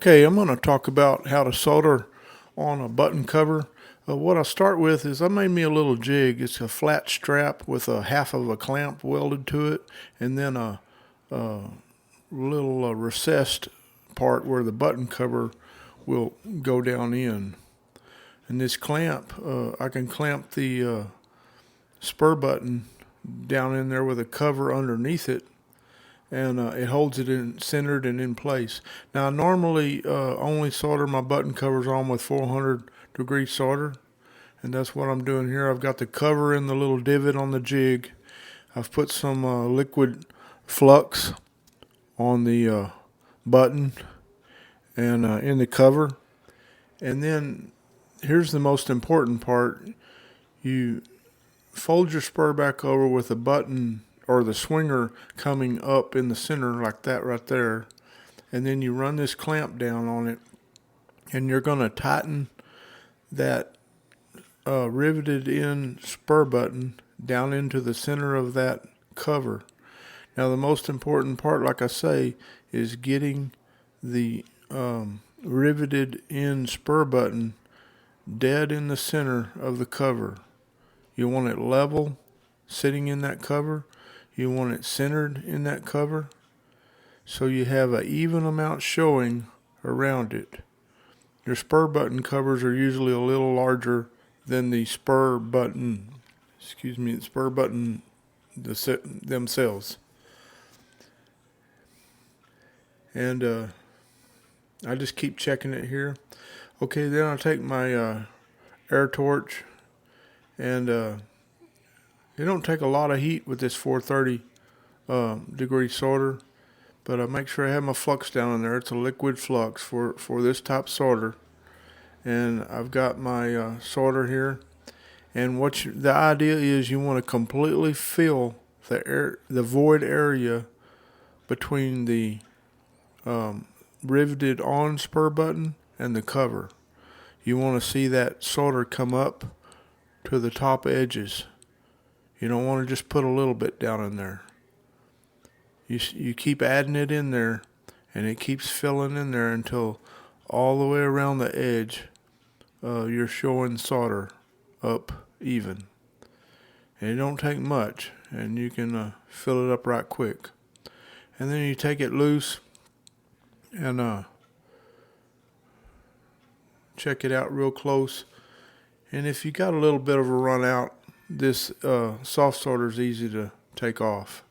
Okay, I'm going to talk about how to solder on a button cover. What I'll start with is I made me a little jig. It's a flat strap with a half of a clamp welded to it, and then a little recessed part where the button cover will go down in. And this clamp, I can clamp the spur button down in there with a cover underneath it, and it holds it in centered and in place. Now I normally only solder my button covers on with 400-degree solder, and that's what I'm doing here. I've got the cover in the little divot on the jig. I've put some liquid flux on the button and in the cover, and then here's the most important part. You fold your spur back over with the button or the swinger coming up in the center like that right there, and then you run this clamp down on it, and you're going to tighten that riveted in spur button down into the center of that cover. Now the most important part, like I say, is getting the riveted in spur button dead in the center of the cover. You want it level sitting in that cover. You want it centered in that cover, so you have an even amount showing around it. Your spur button covers are usually a little larger than the spur button, themselves. And I just keep checking it here. Okay, then I'll take my air torch, and it don't take a lot of heat with this 430 degree solder, but I make sure I have my flux down in there. It's a liquid flux for this type solder, and I've got my solder here. And the idea is you want to completely fill the void area between the riveted on spur button and the cover. You want to see that solder come up to the top edges. You don't want to just put a little bit down in there. You keep adding it in there, and it keeps filling in there until all the way around the edge you're showing solder up even. And it don't take much, and you can fill it up right quick. And then you take it loose and check it out real close. And if you got a little bit of a run out, this soft solder is easy to take off.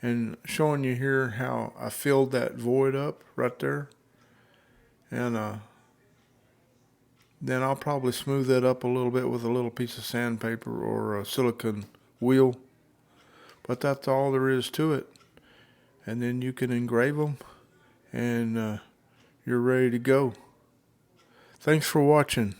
And showing you here how I filled that void up right there. And then I'll probably smooth that up a little bit with a little piece of sandpaper or a silicone wheel. But that's all there is to it. And then you can engrave them, and you're ready to go. Thanks for watching.